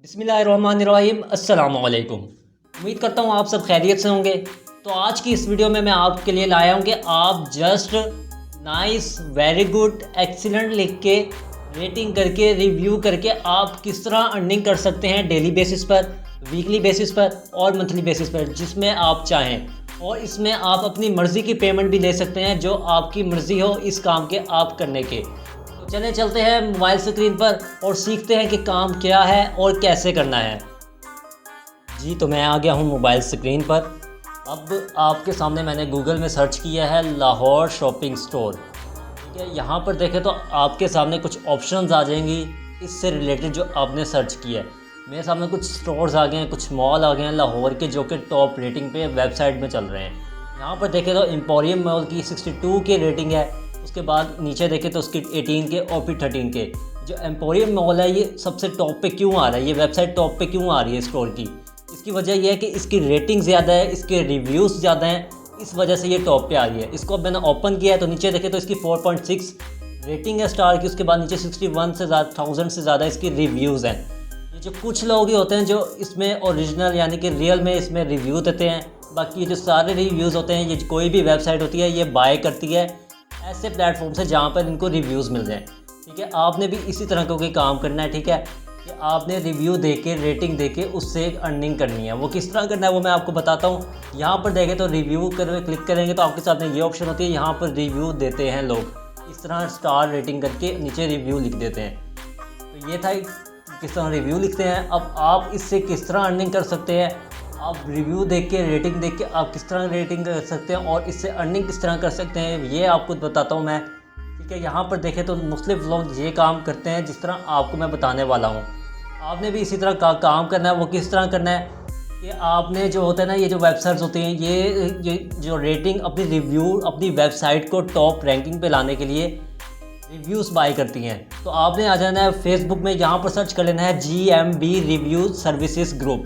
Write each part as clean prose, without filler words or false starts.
बिस्मिल्लाहिर्रहमानिर्रहीम अस्सलामु अलैकुम। उम्मीद करता हूँ आप सब खैरियत से होंगे। तो आज की इस वीडियो में मैं आपके लिए लाया हूँ कि आप just nice, very good, excellent लिख के रेटिंग करके रिव्यू करके आप किस तरह अर्निंग कर सकते हैं डेली बेसिस पर, वीकली बेसिस पर और मंथली बेसिस पर, जिसमें आप चाहें। और इसमें आप अपनी मर्ज़ी की पेमेंट भी ले सकते हैं, जो आपकी मर्ज़ी हो इस काम के आप करने के। चलें चलते हैं मोबाइल स्क्रीन पर और सीखते हैं कि काम क्या है और कैसे करना है। जी तो मैं आ गया हूँ मोबाइल स्क्रीन पर। अब आपके सामने मैंने गूगल में सर्च किया है लाहौर शॉपिंग स्टोर। ठीक है, यहाँ पर देखें तो आपके सामने कुछ ऑप्शंस आ जाएंगी इससे रिलेटेड जो आपने सर्च किया है। मेरे सामने कुछ स्टोर्स आ गए हैं, कुछ मॉल आ गए हैं लाहौर के, जो कि टॉप रेटिंग पे वेबसाइट में चल रहे हैं। यहाँ पर देखें तो एम्पोरियम मॉल की 62 की रेटिंग है। उसके बाद नीचे देखें तो उसकी 18 के और फिर 13 के। जो एम्पोरियम मॉल है ये सबसे टॉप पे क्यों आ रहा है, ये वेबसाइट टॉप पे क्यों आ रही है स्टोर की? इसकी वजह यह है कि इसकी रेटिंग ज़्यादा है, इसके रिव्यूज़ ज़्यादा हैं, इस वजह से ये टॉप पे आ रही है। इसको अब मैंने ओपन किया है तो नीचे देखें तो इसकी 4.6 रेटिंग है स्टार की। उसके बाद नीचे 61 से ज़्यादा 1000 से ज़्यादा इसकी रिव्यूज़ हैं। ये जो कुछ लोग ही होते हैं जो इसमें ओरिजिनल यानी कि रियल में इसमें रिव्यू देते हैं। बाकी जो सारे रिव्यूज़ होते हैं, ये कोई भी वेबसाइट होती है ये बाय करती है ऐसे प्लेटफॉर्म से जहाँ पर इनको रिव्यूज़ मिल जाएँ। ठीक है, आपने भी इसी तरह का कोई काम करना है। ठीक है, कि आपने रिव्यू देके, रेटिंग देके उससे एक अर्निंग करनी है। वो किस तरह करना है वो मैं आपको बताता हूँ। यहाँ पर देखें तो रिव्यू कर क्लिक करेंगे तो आपके सामने ये ऑप्शन होती है, यहाँ पर रिव्यू देते हैं लोग। इस तरह स्टार रेटिंग करके नीचे रिव्यू लिख देते हैं। तो ये था किस तरह रिव्यू लिखते हैं। अब आप इससे किस तरह अर्निंग कर सकते हैं, आप रिव्यू देख के, रेटिंग देख के आप किस तरह रेटिंग कर सकते हैं और इससे अर्निंग किस तरह कर सकते हैं, ये आपको बताता हूँ मैं। ठीक है, यहाँ पर देखें तो मुख्तलिफ लोग ये काम करते हैं जिस तरह आपको मैं बताने वाला हूँ। आपने भी इसी तरह का काम करना है। वो किस तरह करना है कि आपने जो होता है ना, ये जो वेबसाइट्स होती हैं ये जो रेटिंग अपनी रिव्यू अपनी वेबसाइट को टॉप रैंकिंग पे लाने के लिए रिव्यूज़ बाय करती हैं। तो आपने आ जाना है फेसबुक में, यहाँ पर सर्च कर लेना है GMB रिव्यू सर्विसेज ग्रुप।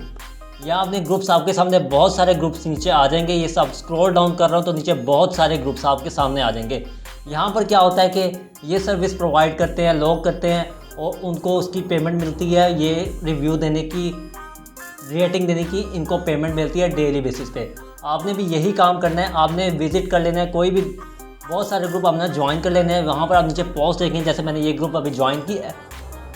या आपने ग्रुप्स, आपके सामने बहुत सारे ग्रुप्स नीचे आ जाएंगे। ये सब स्क्रॉल डाउन कर रहा हूँ तो नीचे बहुत सारे ग्रुप्स आपके सामने आ जाएंगे। यहाँ पर क्या होता है कि ये सर्विस प्रोवाइड करते हैं, लोग करते हैं और उनको उसकी पेमेंट मिलती है। ये रिव्यू देने की, रेटिंग देने की इनको पेमेंट मिलती है डेली बेसिस पे। आपने भी यही काम करना है। आपने विज़िट कर लेना है, कोई भी बहुत सारे ग्रुप आपने ज्वाइन कर लेने हैं। वहाँ पर आप नीचे पोस्ट देखेंगे, जैसे मैंने ये ग्रुप अभी ज्वाइन किया है।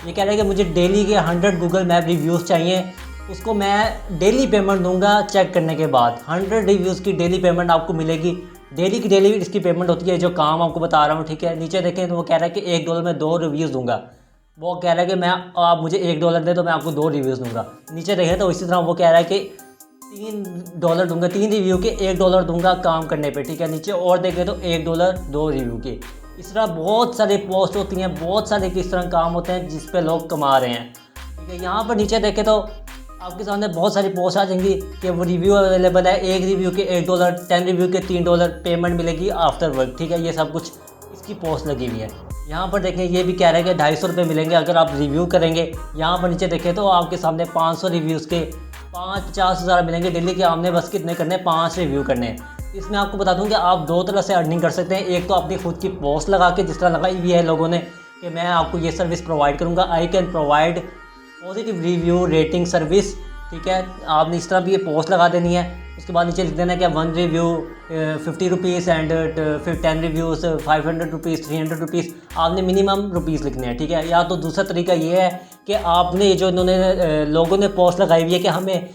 ये कह रहा है कि मुझे डेली के 100 गूगल मैप रिव्यूज़ चाहिए, उसको मैं डेली पेमेंट दूंगा चेक करने के बाद। 100 रिव्यूज़ की डेली पेमेंट आपको मिलेगी। डेली की डेली इसकी पेमेंट होती है, जो काम आपको बता रहा हूँ। ठीक है, नीचे देखें तो वो कह रहा है कि $1 में 2 रिव्यूज़ दूंगा। वो कह रहा है कि मैं, आप मुझे $1 दे तो मैं आपको 2 रिव्यूज़ दूंगा। नीचे देखें तो इसी तरह वो कह रहा है कि $3 दूंगा, 3 रिव्यू के $1 दूंगा काम करने पे। ठीक है, नीचे और देखें तो $1 2 रिव्यू के। इस तरह बहुत सारे पोस्ट होती हैं, बहुत सारे किस तरह काम होते हैं जिस पे लोग कमा रहे हैं। ठीक है, यहाँ पर नीचे देखें तो आपके सामने बहुत सारी पोस्ट आ जाएंगी कि वो रिव्यू अवेलेबल है, 1 रिव्यू के $1, 10 रिव्यू के $3 पेमेंट मिलेगी आफ्टर वर्क। ठीक है, ये सब कुछ इसकी पोस्ट लगी हुई है। यहाँ पर देखें ये भी कह रहा है कि 250 रुपये मिलेंगे अगर आप रिव्यू करेंगे। यहाँ पर नीचे देखें तो आपके सामने 500 रिव्यूज़ के 50,000 मिलेंगे डेली के। आपने बस कितने करने हैं, 5 रिव्यू करने हैं। इसमें आपको बता दूं कि आप 2 तरह से अर्निंग कर सकते हैं। एक तो अपनी खुद की पोस्ट लगा के, जिस तरह लगाई हुई है लोगों ने कि मैं आपको ये सर्विस प्रोवाइड करूँगा, I can provide positive review rating service. ठीक है, आपने इस तरह भी ये पोस्ट लगा देनी है। उसके बाद नीचे लिख देना है कि 1 रिव्यू 50 रुपीज़ एंड फिर 10 रिव्यूज़ 500 रुपीज़, 300 रुपीज़। आपने मिनिमम रुपीज़ लिखने हैं। ठीक है, या तो दूसरा तरीका ये है कि आपने जो इन्होंने लोगों ने पोस्ट लगाई हुई है कि हमें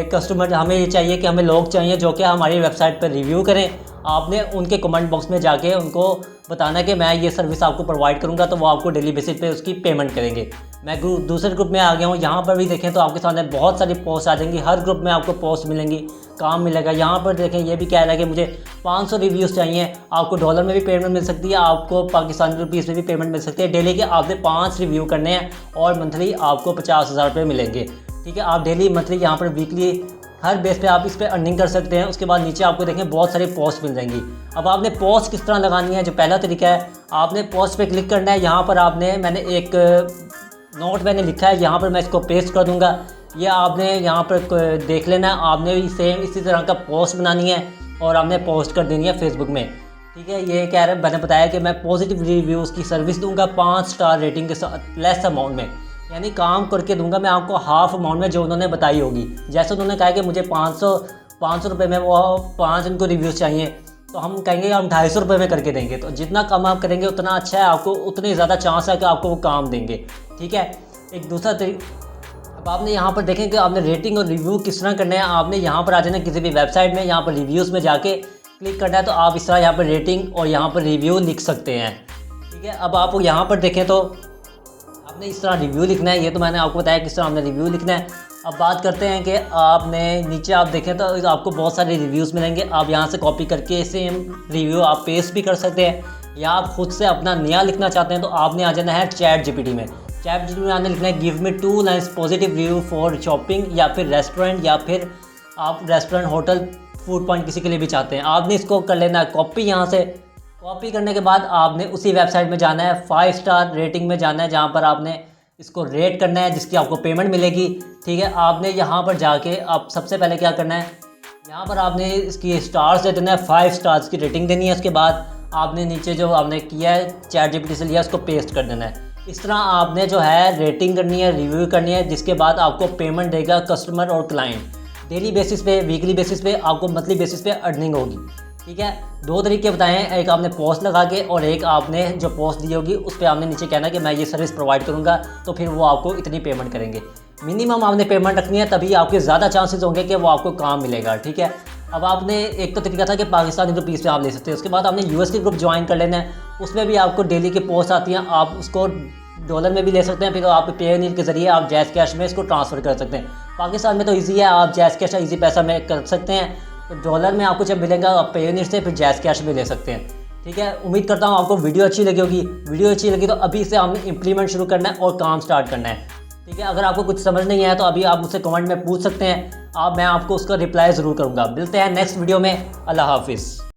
कस्टमर, हमें ये चाहिए कि हमें लोग चाहिए जो कि हमारी वेबसाइट पर रिव्यू करें। आपने उनके कमेंट बॉक्स में जाके उनको बताना कि मैं ये सर्विस आपको प्रोवाइड करूंगा, तो वो आपको डेली बेसिस पे उसकी पेमेंट करेंगे। मैं दूसरे ग्रुप में आ गया हूँ। यहाँ पर भी देखें तो आपके सामने बहुत सारी पोस्ट आ जाएंगी, हर ग्रुप में आपको पोस्ट मिलेंगी, काम मिलेगा। यहाँ पर देखें ये भी कह रहा है कि मुझे 500 रिव्यूज़ चाहिए। आपको डॉलर में भी पेमेंट मिल सकती है, आपको पाकिस्तानी रुपीज़ में भी पेमेंट मिल सकती है। डेली के आपने 5 रिव्यू करने हैं और मंथली आपको 50,000 रुपये मिलेंगे। ठीक है, आप डेली, मंथली, यहाँ पर वीकली, हर बेस पे आप इस पर अर्निंग कर सकते हैं। उसके बाद नीचे आपको देखें बहुत सारी पोस्ट मिल जाएंगी। अब आपने पोस्ट किस तरह लगानी है, जो पहला तरीका है, आपने पोस्ट पे क्लिक करना है। यहाँ पर आपने, मैंने एक नोट मैंने लिखा है, यहाँ पर मैं इसको पेस्ट कर दूँगा। ये आपने यहाँ पर देख लेना है। आपने भी सेम इसी तरह का पोस्ट बनानी है और आपने पोस्ट कर देनी है फेसबुक में। ठीक है, ये कह रहे हैं, मैंने बताया कि मैं पॉजिटिव रिव्यूज़ की सर्विस दूंगा 5 स्टार रेटिंग के साथ लेस अमाउंट में। यानी काम करके दूंगा मैं आपको हाफ अमाउंट में जो उन्होंने बताई होगी। जैसे उन्होंने कहा कि मुझे 500 रुपये में वो 5 उनको रिव्यूज़ चाहिए, तो हम कहेंगे हम 250 रुपये में करके देंगे। तो जितना कम आप करेंगे उतना अच्छा है, आपको उतने ज़्यादा चांस है कि आपको वो काम देंगे। ठीक है। एक दूसरा अब आपने यहाँ पर देखें कि आपने रेटिंग और रिव्यू किस तरह करना है। आपने यहाँ पर आ जाना किसी भी वेबसाइट में, यहाँ पर रिव्यूज़ में जाके क्लिक करना है, तो आप इस तरह यहाँ पर रेटिंग और यहाँ पर रिव्यू लिख सकते हैं। ठीक है। अब आप यहाँ पर देखें तो आपने इस तरह रिव्यू लिखना है। ये तो मैंने आपको बताया किस तरह आपने रिव्यू लिखना है। अब बात करते हैं कि आपने नीचे आप देखें तो आपको बहुत सारे रिव्यूज़ मिलेंगे। आप यहाँ से कॉपी करके सेम रिव्यू आप पेस्ट भी कर सकते हैं, या आप खुद से अपना नया लिखना चाहते हैं तो आपने आ जाना है चैट जीपीटी में। चैट जीपीटी में आपने लिखना है give me 2 lines positive review for shopping, या फिर रेस्टोरेंट, या फिर आप रेस्टोरेंट, होटल, फूड पॉइंट किसी के लिए भी चाहते हैं। आपने इसको कर लेना है कॉपी। यहाँ से कॉपी करने के बाद आपने उसी वेबसाइट में जाना है, 5 स्टार रेटिंग में जाना है, जहाँ पर आपने इसको रेट करना है, जिसकी आपको पेमेंट मिलेगी। ठीक है। आपने यहाँ पर जाके आप सबसे पहले क्या करना है, यहाँ पर आपने इसकी स्टार्स दे देना है, 5 स्टार्स की रेटिंग देनी है। उसके बाद आपने नीचे जो आपने किया है चैट जीपीटी से लिया उसको पेस्ट कर देना है। इस तरह आपने जो है रेटिंग करनी है, रिव्यू करनी है, जिसके बाद आपको पेमेंट देगा कस्टमर और क्लाइंट। डेली बेसिस पे, वीकली बेसिस पे, आपको मंथली बेसिस पे अर्निंग होगी। ठीक है। 2 तरीके बताए हैं, एक आपने पोस्ट लगा के और एक आपने जो पोस्ट दी होगी उस पर आपने नीचे कहना कि मैं ये सर्विस प्रोवाइड करूँगा, तो फिर वो आपको इतनी पेमेंट करेंगे। मिनिमम आपने पेमेंट रखनी है, तभी आपके ज़्यादा चांसेस होंगे कि वो आपको काम मिलेगा। ठीक है। अब आपने एक तो तरीका था कि पाकिस्तानी रुपीज़ पे आप ले सकते हैं, उसके बाद आपने यूएस के ग्रुप ज्वाइन कर लेना है। उसमें भी आपको डेली की पोस्ट आती हैं, आप उसको डॉलर में भी ले सकते हैं, फिर आप पेयोनीर के ज़रिए आप जैज़ कैश में इसको ट्रांसफ़र कर सकते हैं। पाकिस्तान में तो ईजी है, आप जैज़ कैश ईजी पैसा में कर सकते हैं। तो डॉलर में आपको जब मिलेगा आप पेयोनीर से फिर जैज़ कैश में ले सकते हैं। ठीक है। उम्मीद करता हूँ आपको वीडियो अच्छी लगी होगी। वीडियो अच्छी लगी तो अभी से आपने इंप्लीमेंट शुरू करना है और काम स्टार्ट करना है। ठीक है। अगर आपको कुछ समझ नहीं आया तो अभी आप मुझसे कमेंट में पूछ सकते हैं, मैं आपको उसका रिप्लाई ज़रूर करूँगा। मिलते हैं नेक्स्ट वीडियो में। अल्लाह हाफिज़।